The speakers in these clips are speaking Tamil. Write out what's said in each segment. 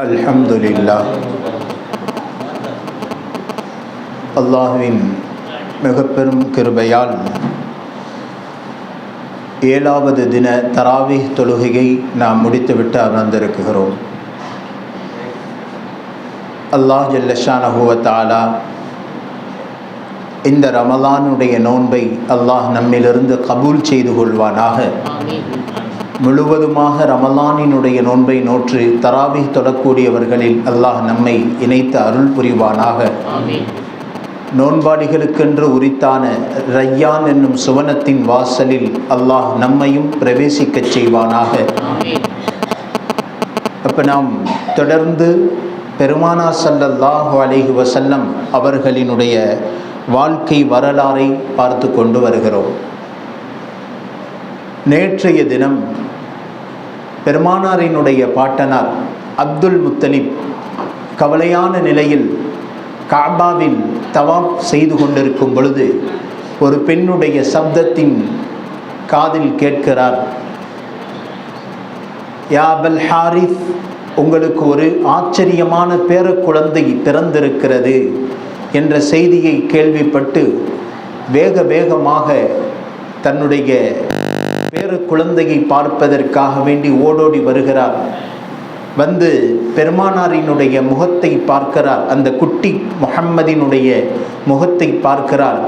அல்ஹம்துலில்லாஹ். அல்லாஹ்வின் மிகப்பெரும் கிருபையால் 7வது தின தராவீஹ் தொழுகையை நாம் முடித்துவிட்டு அமர்ந்திருக்கிறோம். அல்லாஹ் ஜல்ல ஷானஹு வ தஆலா இந்த ரமலானுடைய நோன்பை அல்லாஹ் நம்மிலிருந்து கபூல் செய்து கொள்வானாக. முழுவதுமாக ரமலானினுடைய நோன்பை நோற்று தராவீஹ் தொழக்கூடியவர்களில் அல்லாஹ் நம்மை இணைத்து அருள் புரிவானாக. நோன்பாளிகளுக்கென்று உரித்தான ரய்யான் என்னும் சுவனத்தின் வாசலில் அல்லாஹ் நம்மையும் பிரவேசிக்கச் செய்வானாக. அப்போ நாம் தொடர்ந்து பெருமானார் ஸல்லல்லாஹு அலைஹி வஸல்லம் அவர்களினுடைய வாழ்க்கை வரலாறை பார்த்து கொண்டு வருகிறோம். நேற்றைய தினம் பெருமானாரினுடைய பாட்டனார் அப்துல் முத்தலிப் கவலையான நிலையில் காபாவில் தவாப் செய்து கொண்டிருக்கும் பொழுது ஒரு பெண்ணுடைய சப்தத்தின் காதில் கேட்கிறார், யா அபல் ஹாரிஸ், உங்களுக்கு ஒரு ஆச்சரியமான பேர குழந்தை பிறந்திருக்கிறது என்ற செய்தியை கேள்விப்பட்டு வேகமாக தன்னுடைய பேர குழந்தையை பார்ப்பதற்காக வேண்டி ஓடோடி வருகிறார். வந்து பெருமானாரினுடைய முகத்தை பார்க்கிறார். அந்த குட்டி முஹம்மதினுடைய முகத்தை பார்க்கிறார்.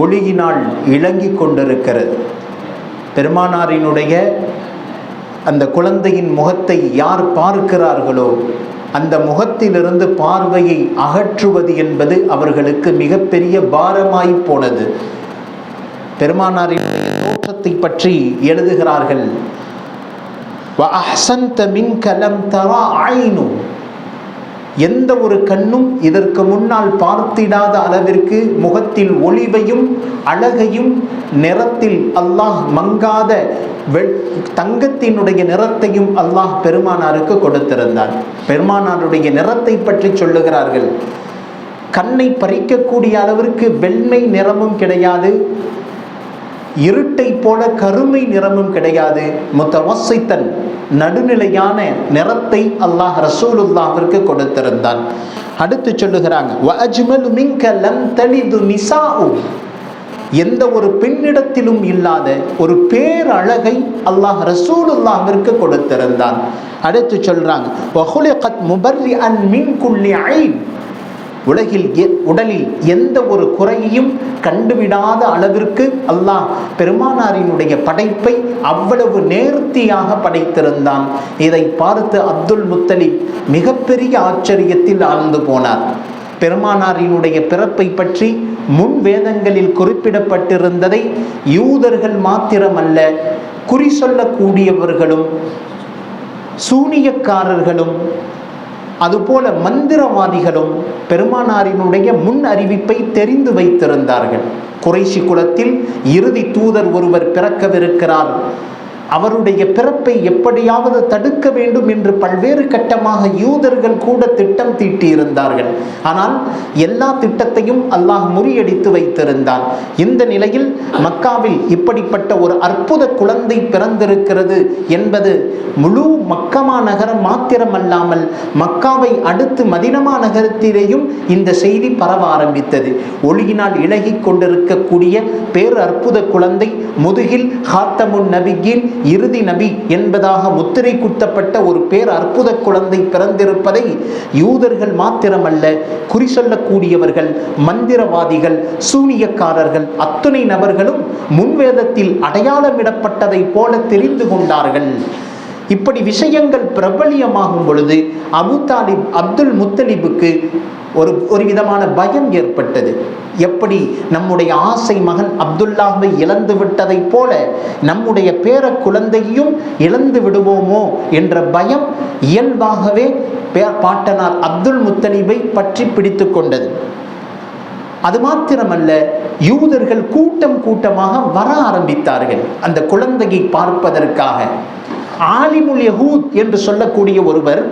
ஒளியினால் இளங்கி கொண்டிருக்கிறது. பெருமானாரினுடைய அந்த குழந்தையின் முகத்தை யார் பார்க்கிறார்களோ அந்த முகத்திலிருந்து பார்வையை அகற்றுவது என்பது அவர்களுக்கு மிகப்பெரிய பாரமாய் போனது. பெருமானாரினுடைய தோற்றத்தை பற்றி எழுதுகிறார்கள், எந்த ஒரு கண்ணும் இதற்கு முன்னால் பார்த்திடாத அளவிற்கு முகத்தில் ஒளிவையும் அழகையும் நிறத்தில் அல்லாஹ் மங்காத தங்கத்தினுடைய நிறத்தையும் அல்லாஹ் பெருமானாருக்கு கொடுத்திருந்தார். பெருமானாருடைய நிறத்தை பற்றி சொல்லுகிறார்கள், கண்ணை பறிக்கக்கூடிய அளவிற்கு வெண்மை நிறமும் கிடையாது, இருட்டை போல கருமை நிறமும் கிடையாது, முத்தவஸ்ஸித்தன் நடுநிலையான நிறத்தை அல்லாஹ் ரசூலுல்லாஹ்விற்கு கொடுத்திருந்தான். அடுத்து சொல்லுகிறாங்க, வஅஜ்மலு மின்க லம் தலிது நிசாஉ, எந்த ஒரு பெண்ணிடத்திலும் இல்லாத ஒரு பேரழகை அல்லாஹ் ரசூலுல்லாஹ்விற்கு கொடுத்திருந்தான். அடுத்து சொல்றாங்க, வஹுலிகத் முபர்ரிஅன் மின் குல்லி ஐன், உடலில் எந்த ஒரு குறையையும் கண்டுவிடாத அளவிற்கு அல்லாஹ் பெருமானாரினுடைய படைப்பை அவ்வளவு நேர்த்தியாக படைத்திருந்தான். இதை பார்த்து அப்துல் முத்தலிப் மிகப்பெரிய ஆச்சரியத்தில் ஆழ்ந்து போனார். பெருமானாரினுடைய பிறப்பை பற்றி முன் வேதங்களில் குறிப்பிடப்பட்டிருந்ததை யூதர்கள் மாத்திரமல்ல, குறி சொல்லக்கூடியவர்களும் சூனியக்காரர்களும் அதுபோல மந்திரவாதிகளும் பெருமானாரினுடைய முன் அறிவிப்பை தெரிந்து வைத்திருந்தார்கள். குறைஷி குலத்தில் இறுதி தூதர் ஒருவர் பிறக்கவிருக்கிறார், அவருடைய பிறப்பை எப்படியாவது தடுக்க வேண்டும் என்று பல்வேறு கட்டமாக யூதர்கள் கூட திட்டம் தீட்டியிருந்தார்கள். ஆனால் எல்லா திட்டத்தையும் அல்லாஹ் முறியடித்து வைத்திருந்தான். இந்த நிலையில் மக்காவில் இப்படிப்பட்ட ஒரு அற்புத குழந்தை பிறந்திருக்கிறது என்பது முழு மக்கமா நகரம் மாத்திரமல்லாமல் மக்காவை அடுத்து மதினமா நகரத்திலேயும் இந்த செய்தி பரவ ஆரம்பித்தது. ஒளியினால் இளகி கொண்டிருக்கக்கூடிய பேர் அற்புத குழந்தை, முதுகில் ஹாத்தமுன் நபியின் இறுதி நபி என்பதாக முத்திரை குத்தப்பட்ட ஒரு பேர் அற்புத குழந்தை பிறந்திருப்பதை யூதர்கள் மாத்திரமல்ல, குறி சொல்லக்கூடியவர்கள், மந்திரவாதிகள், சூனியக்காரர்கள் அத்துணை நபர்களும் முன்வேதத்தில் அடையாளமிடப்பட்டதை போல தெரிந்து கொண்டார்கள். இப்படி விஷயங்கள் பிரபலியமாகும் பொழுது அபு தாலிப் அப்துல் முத்தலிபுக்கு ஒரு விதமான பயம் ஏற்பட்டது. எப்படி நம்முடைய ஆசை மகன் அப்துல்லாஹ்வை இழந்து விட்டதை போல நம்முடைய பேர குழந்தையும் இழந்து விடுவோமோ என்ற பயம் இயல்பாகவே பாட்டனார் அப்துல் முத்தலிபை பற்றி பிடித்து கொண்டது. அது மாத்திரமல்ல, யூதர்கள் கூட்டமாக வர ஆரம்பித்தார்கள் அந்த குழந்தையை பார்ப்பதற்காக. ஆலிமுல் யஹூத் என்று சொல்லக்கூடிய ஒருவர்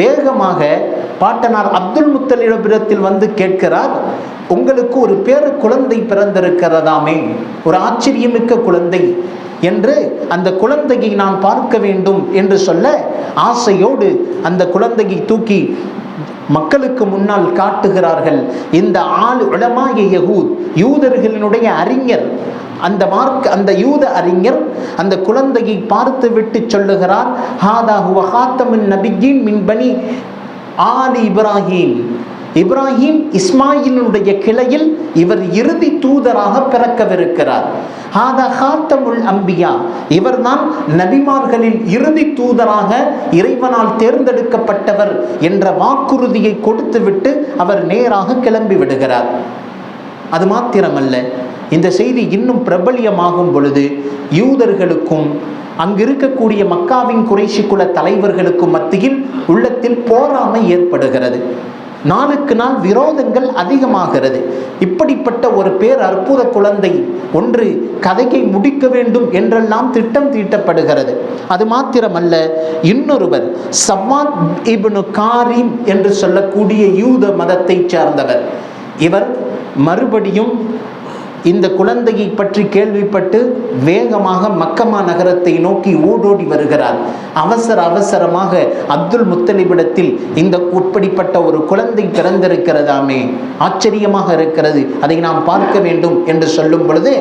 வேகமாக பாட்டனார் அப்துல் முத்தலிபிடத்தில் வந்து கேட்கிறார், உங்களுக்கு ஒரு பேர குழந்தை பிறந்திருக்கிறதாமே, ஒரு ஆச்சரியமிக்க குழந்தை என்று அந்த குழந்தையை நான் பார்க்க வேண்டும் என்று சொல்ல ஆசையோடு அந்த குழந்தையை தூக்கி மக்களுக்கு முன்னால் காட்டுகிறார்கள். இந்த உலமாய யஹூத், யூதர்களினுடைய அறிஞர், அந்த யூத அறிஞர் அந்த குழந்தையை பார்த்து விட்டு சொல்லுகிறார், ஹாதா ஹுவ ஹாத்தமுன் நபிய்யீன் மின் பனி ஆலி இப்ராஹிம். இப்ராஹிம் இஸ்மாயிலுடைய கிளையில் இவர் இறுதி தூதராக பிறக்கவிருக்கிறார். ஹாதா ஹாத்தமுல் அம்பியா, இவர்தான் நபிமார்களில் இறுதி தூதராக இறைவனால் தேர்ந்தெடுக்கப்பட்டவர் என்ற வாக்குறுதியை கொடுத்துவிட்டு அவர் நேராக கிளம்பி விடுகிறார். அது மாத்திரமல்ல, இந்த செய்தி இன்னும் பிரபல்யமாகும் பொழுது யூதர்களுக்கும் அங்கிருக்கக்கூடிய மக்காவின் குறைஷி குல தலைவர்களுக்கும் மத்தியில் உள்ளத்தில் போராமை ஏற்படுகிறது. நாளுக்கு நாள் விரோதங்கள் அதிகமாகிறது. இப்படிப்பட்ட ஒரு பேர் அற்புத குழந்தை ஒன்று கதையை முடிக்க வேண்டும் என்றெல்லாம் திட்டம் தீட்டப்படுகிறது. அது மாத்திரமல்ல, இன்னொருவர் சவ்வாத் இப்னு காரிம் என்று சொல்லக்கூடிய யூத மதத்தை சார்ந்தவர். இவர் மறுபடியும் இந்த குழந்தையை பற்றி கேள்விப்பட்டு வேகமாக மக்கமா நகரத்தை நோக்கி ஓடோடி வருகிறார். அவசரமாக அப்துல் முத்தலிபிடத்தில் இந்த உட்படிப்பட்ட ஒரு குழந்தை பிறந்திருக்கிறதாமே, ஆச்சரியமாக இருக்கிறது, அதை நாம் பார்க்க வேண்டும் என்று சொல்லும் பொழுது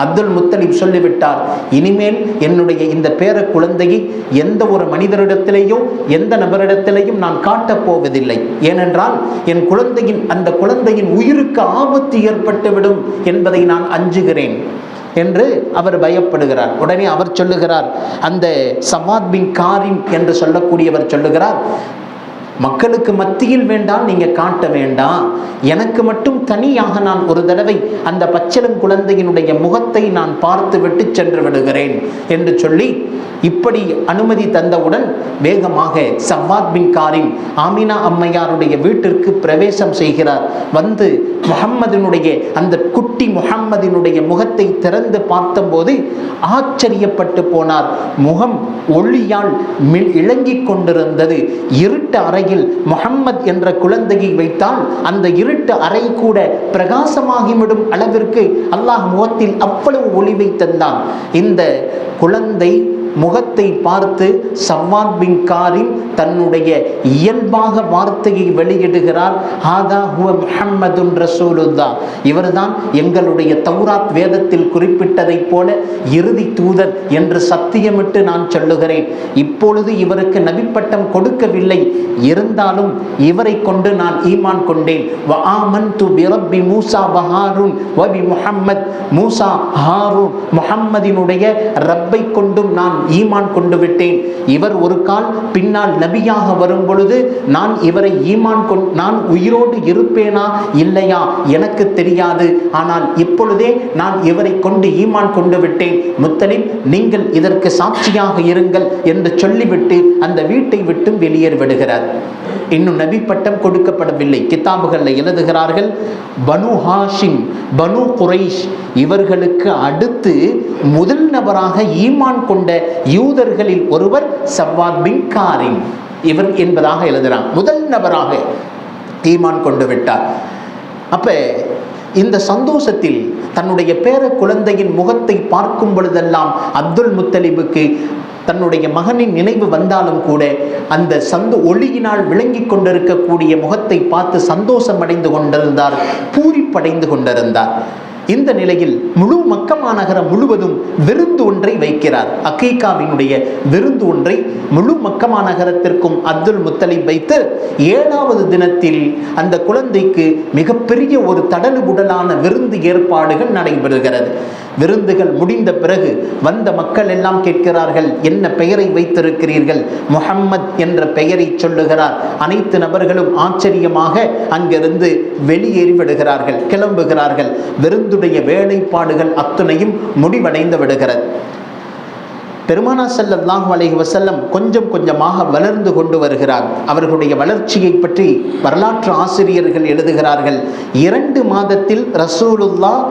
அப்துல் முத்தலிப் சொல்லிவிட்டார், இனிமேல் என்னுடைய இந்த பேர குழந்தையை எந்த ஒரு மனிதரிடத்திலேயோ எந்த நபரிடத்திலேயும் நான் காட்டப் போவதில்லை. ஏனென்றால் அந்த குழந்தையின் உயிருக்கு ஆபத்து ஏற்பட்டுவிடும் என்பதை நான் அஞ்சுகிறேன் என்று அவர் பயப்படுகிறார். உடனே அவர் சொல்லுகிறார், அந்த சவாத் பின் காரிம் என்று சொல்லக்கூடியவர் சொல்லுகிறார், மக்களுக்கு மத்தியில் வேண்டாம், நீங்க காட்ட வேண்டாம், எனக்கு மட்டும் தனியாக நான் ஒரு தடவை அந்த பச்சிளங்குழந்தையினுடைய முகத்தை நான் பார்த்து விட்டு சென்று விடுகிறேன் என்று சொல்லி இப்படி அனுமதி தந்தவுடன் வேகமாக சவ்வாத் பின் காரிம் ஆமினா அம்மையாருடைய வீட்டிற்கு பிரவேசம் செய்கிறார். வந்து முஹம்மதினுடைய அந்த குட்டி முஹம்மதினுடைய முகத்தை திறந்து பார்த்தபோது ஆச்சரியப்பட்டு போனார். முகம் ஒளியால் இளங்கிக் கொண்டிருந்தது. இருட்டு அறையில் முஹம்மத் என்ற குழந்தையை வைத்தால் அந்த இருட்டு அறை கூட பிரகாசமாகிவிடும் அளவிற்கு அல்லாஹ் முகத்தில் அவ்வளவு ஒளிவை தந்தான். இந்த குழந்தை முகத்தை பார்த்து சவ்வாத் பின் காரிம் தன்னுடைய இயல்பாக வார்த்தையை வெளியிடுகிறார், ஹாதா ஹுவ முஹம்மதுன் ரசூலுல்லாஹ், இவர்தான் எங்களுடைய தௌராத் வேதத்தில் குறிப்பிட்டதை போல இறுதி தூதர் என்று சத்தியமிட்டு நான் சொல்லுகிறேன். இப்பொழுது இவருக்கு நபிப்பட்டம் கொடுக்கவில்லை, இருந்தாலும் இவரை கொண்டு நான் ஈமான் கொண்டேன். வ ஆமன்து பிரப்பி மூசா வ ஹாரூன் வ பி முஹம்மத், மூசா ஹாரூன் முஹம்மதினுடைய ரப்பை கொண்டும் நான் ஈமான் கொண்டு விட்டேன். இவர் ஒரு கால் பின்னால் நபியாக வரும் பொழுது நான் இவரை நான் உயிரோடு இருப்பேனா இல்லையா எனக்கு தெரியாது, ஆனால் இப்பொழுதே நான் இவரை கொண்டு ஈமான் கொண்டு விட்டேன். முத்தலிப், நீங்கள் இதற்கு சாட்சியாக இருங்கள் என்று சொல்லிவிட்டு அந்த வீட்டை விட்டு வெளியேறி விடுகிறார். இன்னும் நபி பட்டம் கொடுக்கப்படவில்லை. கிதாபுகளில் எழுதுகிறார்கள், பனு ஹாஷிம், பனு குரைஷ் இவர்களுக்கு அடுத்து முதல் நபராக ஈமான் கொண்ட யூதர்களில் ஒருவர் சவ்வாத் பின் காரிம் இவர் என்பதாக எழுதுகிறார். முதல் நபராக ஈமான் கொண்டு விட்டார். அப்ப இந்த சந்தோஷத்தில் தன்னுடைய பேர குழந்தையின் முகத்தை பார்க்கும் பொழுதெல்லாம் அப்துல் முத்தலிபுக்கு தன்னுடைய மகனின் நினைவு வந்தாலும் கூட அந்த ஒளியினால் விளங்கி கொண்டிருக்கக்கூடிய முகத்தை பார்த்து சந்தோஷம் அடைந்து கொண்டிருந்தார், பூரிப்படைந்து கொண்டிருந்தார். இந்த நிலையில் முழு மக்கா நகரம் முழுவதும் விருந்து ஒன்றை வைக்கிறார். அகீகாவினுடைய விருந்து ஒன்றை முழு மக்கா நகரத்திற்கும் அப்துல் முத்தலிப் வைத்து 7வது தினத்தில் அந்த குழந்தைக்கு மிகப்பெரிய ஒரு தடலுபுடலான விருந்து ஏற்பாடுகள் நடைபெறுகிறது. விருந்துகள் முடிந்த பிறகு வந்த மக்கள் எல்லாம் கேட்கிறார்கள், என்ன பெயரை வைத்திருக்கிறீர்கள்? முஹம்மத் என்ற பெயரை சொல்லுகிறார். அனைத்து நபர்களும் ஆச்சரியமாக அங்கிருந்து வெளியேறி விடுகிறார்கள், கிளம்புகிறார்கள். விருந்துடைய வேலைப்பாடுகள் அத்தனையும் முடிவடைந்து விடுகிறது. பெருமானார் ஸல்லல்லாஹு அலைஹி வஸல்லம் கொஞ்சம் கொஞ்சமாக வளர்ந்து கொண்டு வருகிறார். அவர்களுடைய வளர்ச்சியை பற்றி வரலாற்று ஆசிரியர்கள் எழுதுகிறார்கள், 2 மாதத்தில் ரசூலுல்லாஹ்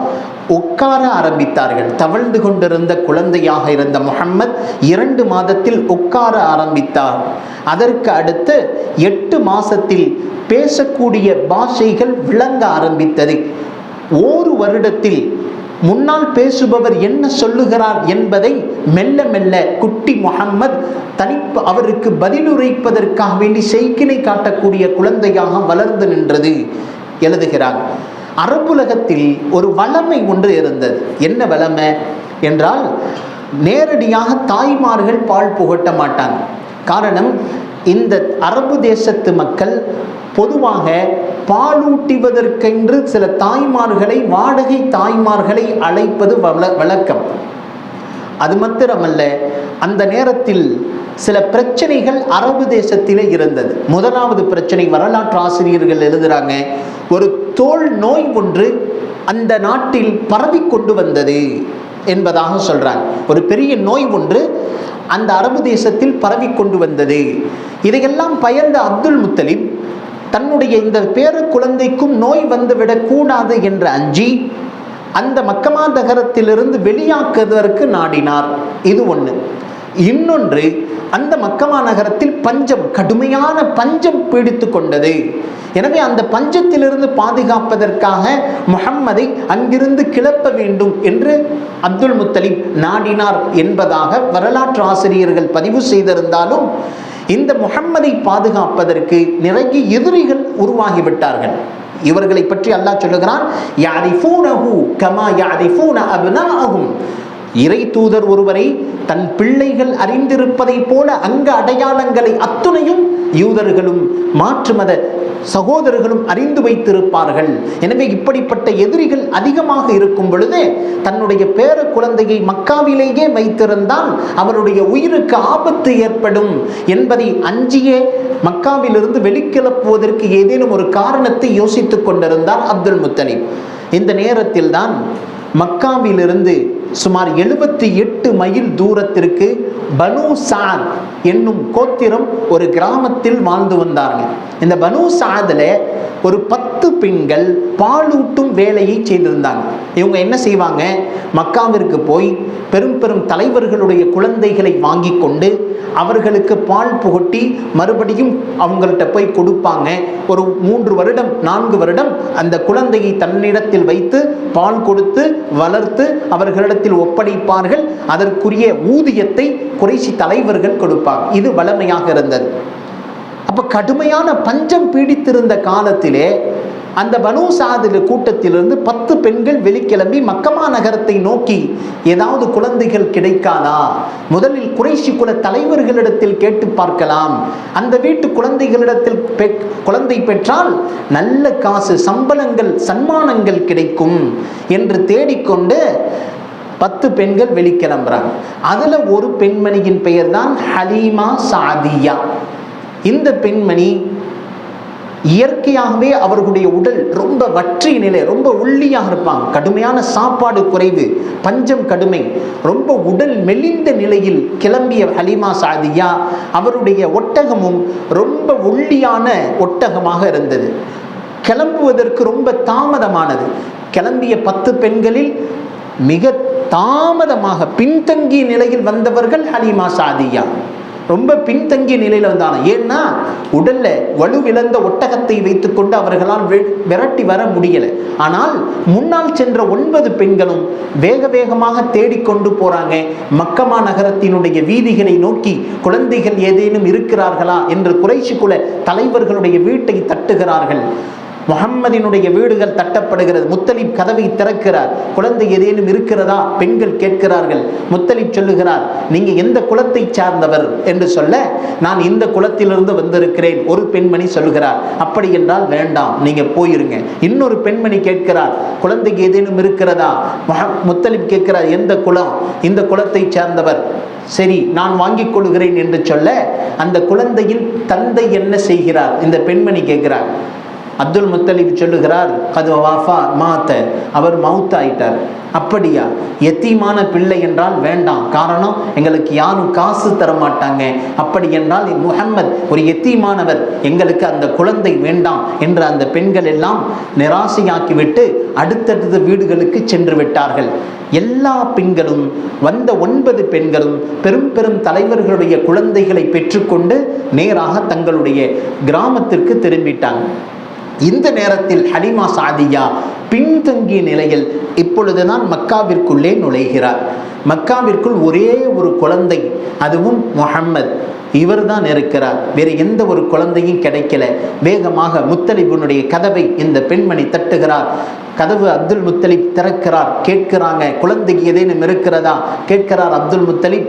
உட்கார ஆரம்பித்தார்கள். தவழ்ந்து கொண்டிருந்த குழந்தையாக இருந்த முஹம்மத் 2 மாதத்தில் உட்கார ஆரம்பித்தார். அதற்கு அடுத்து 8 மாசத்தில் பேசக்கூடிய பாஷைகள் விளங்க ஆரம்பித்தது. ஒரு வருடத்தில் முன்னால் பேசுபவர் என்ன சொல்லுகிறார் என்பதை மெல்ல மெல்ல குட்டி முஹம்மது அவருக்கு பதிலுரைப்பதற்காக வேண்டி செய்கினை காட்டக்கூடிய குழந்தையாக வளர்ந்து நின்றது எழுதுகிறார். அரபுலகத்தில் ஒரு வளமை ஒன்று இருந்தது. என்ன வளமை என்றால், நேரடியாக தாய்மார்கள் பால் புகட்ட மாட்டாங்க. காரணம், இந்த அரபு தேசத்து மக்கள் பொதுவாக பாலூட்டுவதற்கென்று சில தாய்மார்களை, வாடகை தாய்மார்களை அழைப்பது வழக்கம். அது மாத்திரமல்ல, அந்த நேரத்தில் சில பிரச்சனைகள் அரபு தேசத்திலே இருந்தது. முதலாவது பிரச்சனை வரலாற்று ஆசிரியர்கள் எழுதுறாங்க, ஒரு தோல் நோய் ஒன்று அந்த நாட்டில் பரவி கொண்டு வந்தது என்பதாக சொல்றாங்க. ஒரு பெரிய நோய் ஒன்று அந்த அரபு தேசத்தில் பரவி கொண்டு வந்தது. இதையெல்லாம் பயந்த அப்துல் முத்தலிப் தன்னுடைய இந்த பேர குழந்தைக்கும் நோய் வந்துவிடக் கூடாது என்று அஞ்சி அந்த மக்கமா நகரத்திலிருந்து வெளியாக்குவதற்கு நாடினார். இது ஒன்று. இன்னொன்று, அந்த மக்கமா நகரத்தில் பஞ்சம், கடுமையான பஞ்சம் பீடித்து கொண்டது. எனவே அந்த பஞ்சத்திலிருந்து பாதுகாப்பதற்காக முஹம்மதை அங்கிருந்து கிளப்ப வேண்டும் என்று அப்துல் முத்தலிப் நாடினார் என்பதாக வரலாற்று ஆசிரியர்கள் பதிவு செய்திருந்தாலும், இந்த முஹம்மதை பாதுகாப்பதற்கு நிறைய எதிரிகள் உருவாகிவிட்டார்கள். இவர்களை பற்றி அல்லாஹ் சொல்லுகிறான், யாரிஃபூனஹு கமா யாரிஃபூன அப்னாஅஹும். இறை தூதர் ஒருவரை தன் பிள்ளைகள் அறிந்திருப்பதை போல அங்க அடையாளங்களை அத்துணையும் யூதர்களும் மாற்று மத சகோதரர்களும் அறிந்து வைத்திருப்பார்கள். எனவே இப்படிப்பட்ட எதிரிகள் அதிகமாக இருக்கும் பொழுது தன்னுடைய பேர குழந்தையை மக்காவிலேயே வைத்திருந்தால் அவருடைய உயிருக்கு ஆபத்து ஏற்படும் என்பதை அஞ்சியே மக்காவிலிருந்து வெளிக்கிளப்புவதற்கு ஏதேனும் ஒரு காரணத்தை யோசித்துக் கொண்டிருந்தார் அப்துல் முத்தலிப். இந்த நேரத்தில் தான் மக்காவிலிருந்து சுமார் 78 மைல் தூரத்திற்கு பனு சாத் என்னும் கோத்திரம் ஒரு கிராமத்தில் வாழ்ந்து வந்தார்கள். இந்த பனு சாத்ல ஒரு 10 பெண்கள் பாலூட்டும் வேலையை செய்திருந்தாங்க. இவங்க என்ன செய்வாங்க, மக்காவிற்கு போய் பெரும் பெரும் தலைவர்களுடைய குழந்தைகளை வாங்கி கொண்டு அவர்களுக்கு பால் புகட்டி மறுபடியும் அவங்கள்ட்ட போய் கொடுப்பாங்க. ஒரு 3 வருடம் 4 வருடம் அந்த குழந்தையை தன்னிடத்தில் வைத்து பால் கொடுத்து வளர்த்து அவர்களிடத்தில் ஒப்படைப்பார்கள். அதற்குரிய ஊதியத்தை குறைஷி தலைவர்கள் கொடுப்பாங்க. இது வளமையாக இருந்தது. அப்ப கடுமையான பஞ்சம் பீடித்திருந்த காலத்திலே அந்த பனு சாத் கூட்டத்திலிருந்து 10 பெண்கள் வெளிக்கிளம்பி மக்கமா நகரத்தை நோக்கி ஏதாவது குழந்தைகள் கிடைக்காதா, முதலில் குறைஷி குல தலைவர்களிடத்தில் கேட்டு பார்க்கலாம், அந்த வீட்டு குழந்தைகளிடத்தில் குழந்தை பெற்றால் நல்ல காசு, சம்பளங்கள், சன்மானங்கள் கிடைக்கும் என்று தேடிக்கொண்டு 10 பெண்கள் வெளிக்கிளம்புறாங்க. அதுல ஒரு பெண்மணியின் பெயர் தான் ஹலீமா சாதியா. இந்த பெண்மணி இயற்கையாகவே அவர்களுடைய உடல் ரொம்ப வற்றிய நிலை, ரொம்ப ஒல்லியாக இருப்பாங்க. கடுமையான சாப்பாடு குறைவு, பஞ்சம் கடுமை, ரொம்ப உடல் மெலிந்த நிலையில் கிளம்பிய ஹலீமா சாதியா அவருடைய ஒட்டகமும் ரொம்ப ஒல்லியான ஒட்டகமாக இருந்தது. கிளம்புவதற்கு ரொம்ப தாமதமானது. கிளம்பிய 10 பெண்களில் மிக தாமதமாக பின்தங்கிய நிலையில் வந்தவர்கள் ஹலீமா சாதியா. ரொம்ப பின்தங்கிய நிலையில் வந்தாங்க. ஏன்னா உடல்ல வலுவிழந்த ஒட்டகத்தை வைத்துக்கொண்டு அவர்களால் விரட்டி வர முடியல. ஆனால் முன்னால் சென்ற 9 பெண்களும் வேக வேகமாக தேடிக்கொண்டு போறாங்க. மக்கமா நகரத்தினுடைய வீதிகளை நோக்கி குழந்தைகள் ஏதேனும் இருக்கிறார்களா என்று குறைஷி குல தலைவர்களுடைய வீட்டை தட்டுகிறார்கள். முஹம்மதினுடைய வீடுகள் தட்டப்படுகிறது. முத்தலிப் கதவை திறக்கிறார். குழந்தை ஏதேனும் இருக்கிறதா பெண்கள் கேட்கிறார்கள். முத்தலிப் சொல்லுகிறார், நீங்க எந்த குலத்தை சார்ந்தவர் என்று சொல்ல, நான் இந்த குலத்திலிருந்து வந்திருக்கிறேன். ஒரு பெண்மணி சொல்லுகிறார், அப்படி என்றால் வேண்டாம், நீங்க போயிருங்க. இன்னொரு பெண்மணி கேட்கிறார், குழந்தைக்கு ஏதேனும் இருக்கிறதா? முத்தலிப் கேட்கிறார், எந்த குலம்? இந்த குலத்தை சார்ந்தவர். சரி, நான் வாங்கிக் கொள்கிறேன் என்று சொல்ல, அந்த குழந்தையின் தந்தை என்ன செய்கிறார்? இந்த பெண்மணி கேட்கிறார். அப்துல் முத்தலிப் சொல்லுகிறார், அது வாஃபா மாத்த, அவர் மவுத்தாயிட்டார். அப்படியா? எத்தீமான பிள்ளை என்றால் வேண்டாம், காரணம் எங்களுக்கு யாரும் காசு தர மாட்டாங்க. அப்படி என்றால் முஹம்மது ஒரு எத்தீமானவர், எங்களுக்கு அந்த குழந்தை வேண்டாம் என்று அந்த பெண்கள் எல்லாம் நிராசையாக்கிவிட்டு அடுத்தடுத்த வீடுகளுக்கு சென்று விட்டார்கள். எல்லா பெண்களும் வந்த 9 பெண்களும் பெரும் பெரும் தலைவர்களுடைய குழந்தைகளை பெற்றுக்கொண்டு நேராக தங்களுடைய கிராமத்திற்கு திரும்பிட்டாங்க. இந்த நேரத்தில் ஹலீமா சாதியா பின்தங்கிய நிலையில் இப்பொழுதுதான் மக்காவிற்குள்ளே நுழைகிறார். மக்காவிற்குள் ஒரே ஒரு குழந்தை, அதுவும் முஹம்மது, இவர் தான் இருக்கிறார். வேறு எந்த ஒரு குழந்தையும் கிடைக்கல. வேகமாக முத்தலிபுனுடைய கதவை இந்த பெண்மணி தட்டுகிறார். கதவு அப்துல் முத்தலிப் திறக்கிறார். கேட்கிறாங்க, குழந்தைக்கு ஏதேனும் இருக்கிறதா கேட்கிறார் அப்துல் முத்தலிப்.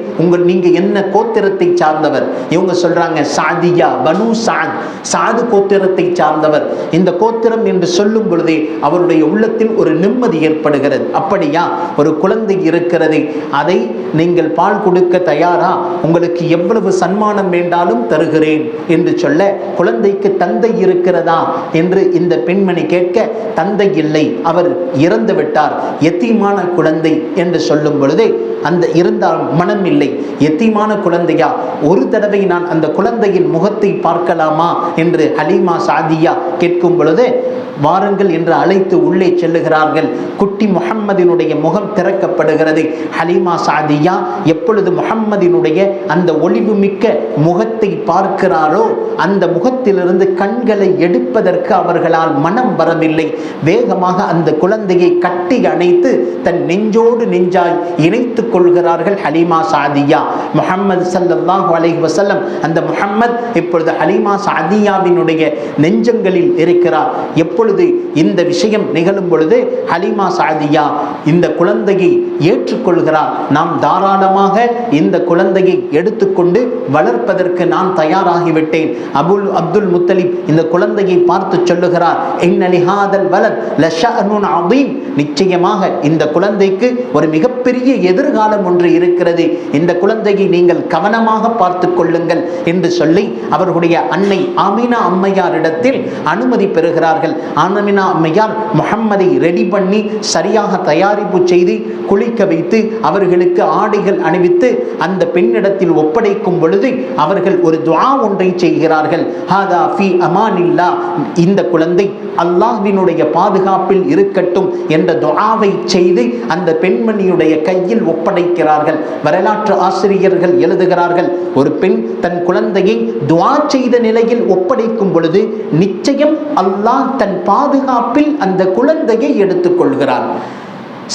நீங்க என்ன கோத்திரத்தை சார்ந்தவர்? இவங்க சொல்றாங்க சாதியா, பனு சாத், சாது கோத்திரத்தை சார்ந்தவர். இந்த கோத்திரம் என்று சொல்லும் பொழுதே அவருடைய உள்ளத்தில் ஒரு நிம்மதி ஏற்படுகிறது. அப்படியா, ஒரு குழந்தை இருக்கிறது, அதை நீங்கள் பால் கொடுக்க தயாரா? உங்களுக்கு எவ்வளவு சன்மானம் வேண்டாலும் தருகிறேன் என்று சொல்ல, குழந்தைக்கு தந்தை இருக்கிறதா என்று இந்த பெண்மணி கேட்க, தந்தை இல்லை, அவர் இறந்து விட்டார், எத்தீமான குழந்தை என்று சொல்லும் பொழுதே அந்த இருந்தால் மனம் இல்லை. எத்தீமான குழந்தையா, ஒரு தடவை நான் அந்த குழந்தையின் முகத்தை பார்க்கலாமா என்று ஹலீமா சாதியா கேட்கும் பொழுது, வாருங்கள் என்று அழைத்து உள்ளே செல்லுகிறார்கள். குட்டி முஹம்மதினுடைய முகம் திறக்கப்படுகிறது. ஹலீமா சாதியா எப்பொழுது முஹம்மதினுடைய அந்த ஒளிவு மிக்க முகத்தை பார்க்கிறாரோ, அந்த முகத்திலிருந்து கண்களை எடுப்பதற்கு அவர்களால் மனம் வரவில்லை. வேகமாக அந்த குழந்தையை கட்டி அணைத்து தன் நெஞ்சோடு நெஞ்சாய் இணைத்துக் கொள்கிறார்கள் ஹலீமா சாதியா. முஹம்மது ஸல்லல்லாஹு அலைஹி வஸல்லம், அந்த முஹம்மத் இப்பொழுது ஹலீமா சாதியாவினுடைய நெஞ்சங்களில் இருக்கிறார். எப்பொழுது இந்த விஷயம் நிகழும் பொழுது ஹலீமா சாதியா இந்த குழந்தையை ஏற்றுக்கொள்கிறார். நாம் தாராளமாக இந்த குழந்தையை எடுத்துக்கொண்டு வளர்ப்பதற்கு நான் தயாராகிவிட்டேன். அப்துல் முத்தலிப் இந்த குழந்தையை பார்த்து சொல்லுகிறார், இன்னலி ஹாதல் வலத் லஷஅனுன் அதீம், நிச்சயமாக இந்த குழந்தைக்கு ஒரு மிகப்பெரிய எதிர்காலம் ஒன்று இருக்கிறது. இந்த குழந்தையை நீங்கள் கவனமாக பார்த்து கொள்ளுங்கள் என்று சொல்லி அவர்களுடைய அன்னை ஆமினா அம்மையாரிடத்தில் அனுமதி பெறுகிறார்கள். ஆமினா அம்மையார் முஹம்மதை ரெடி பண்ணி சரியாக தயாரிப்பு செய்து குளிக்க வைத்து அவர்களுக்கு ஆடைகள் அணிவித்து அந்த பெண்ணிடத்தில் ஒப்படைக்கும் பொழுது அவர்கள் ஒரு துஆ ஒன்றை செய்கிறார்கள். ஹாதா ஃபி அமானில்லா, இந்த குழந்தை அல்லாஹ்வினுடைய பாதுகாப்பில் இருக்கட்டும் என்ற துஆவை செய்து அந்த பெண்மணியுடைய கையில் ஒப்படைக்கிறார்கள். வரலாற்று ஆசிரியர்கள் எழுதுகிறார்கள், ஒரு பெண் தன் குழந்தையை துஆ செய்த நிலையில் ஒப்படைக்கும் பொழுது நிச்சயம் அல்லாஹ் தன் பாதுகாப்பில் அந்த குழந்தையை எடுத்துக் கொள்கிறார்.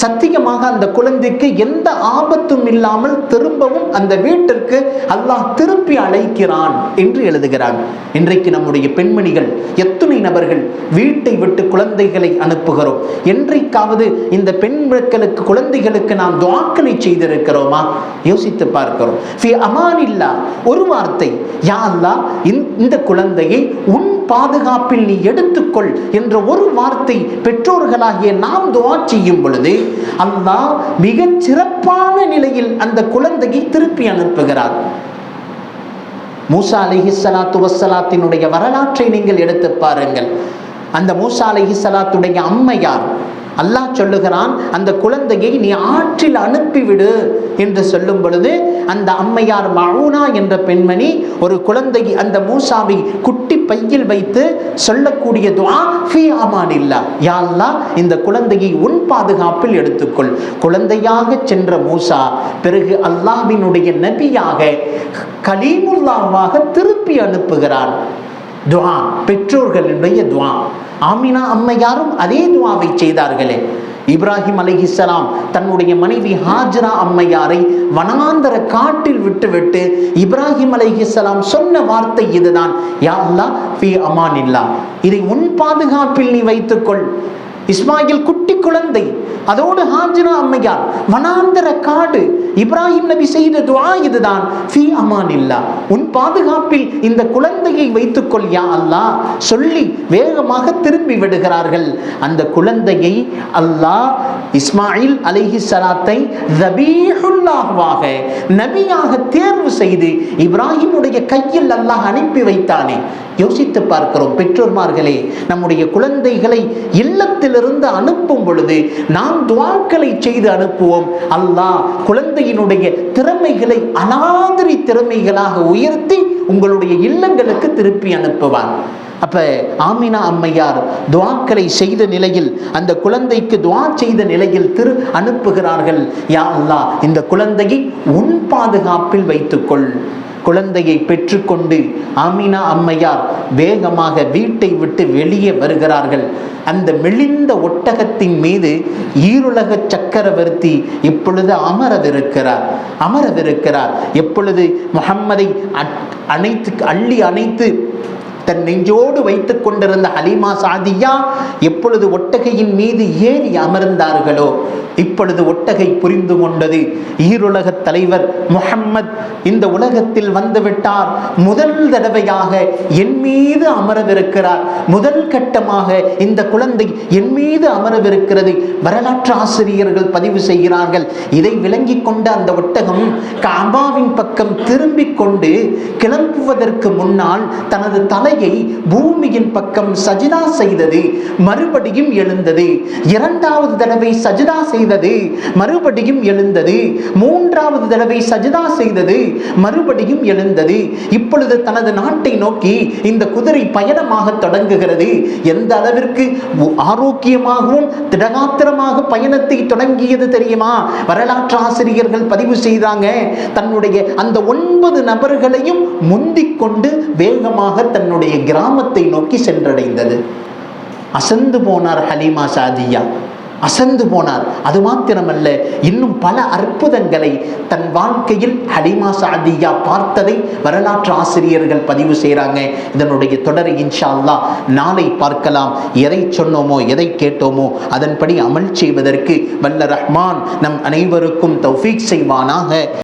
சத்தியமாக அந்த குழந்தைக்கு எந்த ஆபத்தும் இல்லாமல் திரும்பவும் அந்த வீட்டிற்கு அல்லாஹ் திருப்பி அழைக்கிறான் என்று எழுதுகிறார். இன்றைக்கு நம்முடைய பெண்மணிகள் எத்தனை நபர்கள் வீட்டை விட்டு குழந்தைகளை அனுப்புகிறோம்? என்றைக்காவது இந்த பெண் மக்களுக்கு, குழந்தைகளுக்கு நாம் துஆக்களை செய்திருக்கிறோமா? யோசித்து பார்க்கிறோம். ஃபி அமானில்லா, ஒரு வார்த்தை, யா அல்லாஹ் இந்த குழந்தையை உன் பாதுகாப்பில் நீ எடுத்துக்கொள் என்ற ஒரு வார்த்தை பெற்றோர்களாகிய நாம் துஆ செய்யும் பொழுது அல்லாஹ் மிகச் சிறப்பான நிலையில் அந்த குழந்தையை திருப்பி அனுப்புகிறார். மூசா அலைஹிஸ்ஸலாத்து வஸ்ஸலாத்தினுடைய வரலாற்றை நீங்கள் எடுத்து பாருங்கள். அந்த மூசா அலைஹிஸ்ஸலாத்துடைய அம்மையார், அல்லாஹ் சொல்லுகிறான், அந்த குழந்தையை நீ ஆற்றில் அனுப்பிவிடு என்று சொல்லும் பொழுது அந்த அம்மையார் மஊனா என்ற பெண்மணி ஒரு குழந்தையை, அந்த மூசாவை குட்டி பையில் வைத்து சொல்லக்கூடிய துஆ ஃபீ அமானில்லா, யா அல்லாஹ் இந்த குழந்தையை உன் பாதுகாப்பில் எடுத்துக்கொள். குழந்தையாக சென்ற மூசா பிறகு அல்லாஹ்வினுடைய நபியாக கலீமுல்லாவாக திருப்பி அனுப்புகிறார். துஆ, பெற்றோர்களுடைய துஆ. ஆமினா அம்மையாரும் அதே துஆவை செய்தார்களே. இப்ராஹிம் அலைஹிஸ்ஸலாம் தன்னுடைய மனைவி ஹாஜரா அம்மையாரை வனாந்தர காட்டில் விட்டுவிட்டு இப்ராஹிம் அலைஹிஸ்ஸலாம் சொன்ன வார்த்தை இதுதான், யா அல்லாஹ் ஃபீ அமானில்லா, இதை உன் பாதுகாப்பில் நீ வைத்துக்கொள். இஸ்மாயில் குட்டி குழந்தை, அதோடு ஹாஜரா அம்மையார், வனாந்தர காடு. இப்ராஹிம் நபி செய்த துஆ இதுதான், ஃபீ அமானில்லா, உன் பாதுகாப்பில் இந்த குழந்தையை வைத்துக்கொள் யா அல்லாஹ் சொல்லி வேகமாக திரும்பி விடுகிறார்கள். அந்த குழந்தையை அல்லாஹ் இஸ்மாயில் அலைஹிஸ்ஸலாத்தை ஸபீஹுல்லாஹ்வாக, நபியாக தேர்வு செய்து இப்ராஹிமுடைய கையில் அல்லாஹ் அனுப்பி வைத்தானே. யோசித்து பார்க்கிறோம் பெற்றோர்மார்களே, நம்முடைய குழந்தைகளை இல்லத்திலிருந்து அனுப்பும் பொழுது நாம் துஆக்களை செய்து அனுப்புவோம். அல்லாஹ் குழந்தையினுடைய திறமைகளை அனாதிரி திறமைகளாக உயர்த்தி உங்களுடைய இல்லங்களுக்கு திருப்பி அனுப்புவார். அப்ப ஆமினா அம்மையார் துஆக்களை செய்த நிலையில், அந்த குழந்தைக்கு துஆ செய்த நிலையில் அனுப்புகிறார்கள், யா அல்லாஹ் இந்த குழந்தையை உன் பாதுகாப்பில் வைத்துக்கொள். குழந்தையை பெற்றுக்கொண்டு ஆமினா அம்மையார் வேகமாக வீட்டை விட்டு வெளியே வருகிறார்கள். அந்த மெலிந்த ஒட்டகத்தின் மீது ஈருலக சக்கரவர்த்தி இப்பொழுது அமரவிருக்கிறார். எப்பொழுது முஹம்மதை அள்ளி அணைத்து தன் நெஞ்சோடு வைத்துக் கொண்டிருந்த ஹலீமா சாதியா எப்பொழுது ஒட்டகையின் மீது ஏறி அமர்ந்தார்களோ இப்பொழுது ஒட்டகை புரிந்து கொண்டது, ஈருலக தலைவர் முஹம்மத் இந்த உலகத்தில் வந்துவிட்டார். முதல் தடவையாக என் மீது அமரவிருக்கிறார். முதல் கட்டமாக இந்த குழந்தை என் மீது அமரவிருக்கிறது. வரலாற்று ஆசிரியர்கள் பதிவு செய்கிறார்கள். இதை விளங்கி கொண்ட அந்த ஒட்டகம் கஅபாவின் பக்கம் திரும்பிக் கொண்டு கிளம்புவதற்கு முன்னால் தனது தலையை பூமியின் பக்கம் சஜிதா செய்தது. மறுபடியும் எழுந்தது. இரண்டாவது தடவை சஜிதா செய்தது, மறுபடியும் எழுந்தது. மூன்றாவது தடவை சஜிதா செய்தது, மறுபடியும் எழுந்தது. இப்பொழுது தனது நாட்டை நோக்கி இந்த குதிரை பயணமாக தொடங்குகிறது. எந்த அளவிற்கு ஆரோக்கியமாகவும் திடகாத்திரமாக பயணத்தை தொடங்கியது தெரியுமா? வரலாற்று ஆசிரியர்கள் பதிவு செய்தாங்க, தன்னுடைய அந்த 9 நபர்களையும் முந்திக் கொண்டு வேகமாக தன்னுடைய கிராமத்தை நோக்கி சென்றடைந்தது. அசந்து போனார் ஹலீமா சாதியா, அசந்து போனார். அது மாத்திரமல்ல, இன்னும் பல அற்புதங்களை தன் வாழ்க்கையில் ஹலீமா சாதியா பார்த்ததை வரலாற்று ஆசிரியர்கள் பதிவு செய்கிறாங்க. இதனுடைய தொடரை இன்ஷா அல்லாஹ் நாளை பார்க்கலாம். எதை சொன்னோமோ எதை கேட்டோமோ அதன்படி அமல் செய்வதற்கு வல்ல ரஹ்மான் நம் அனைவருக்கும் தௌஃபீக் செய்வானாக.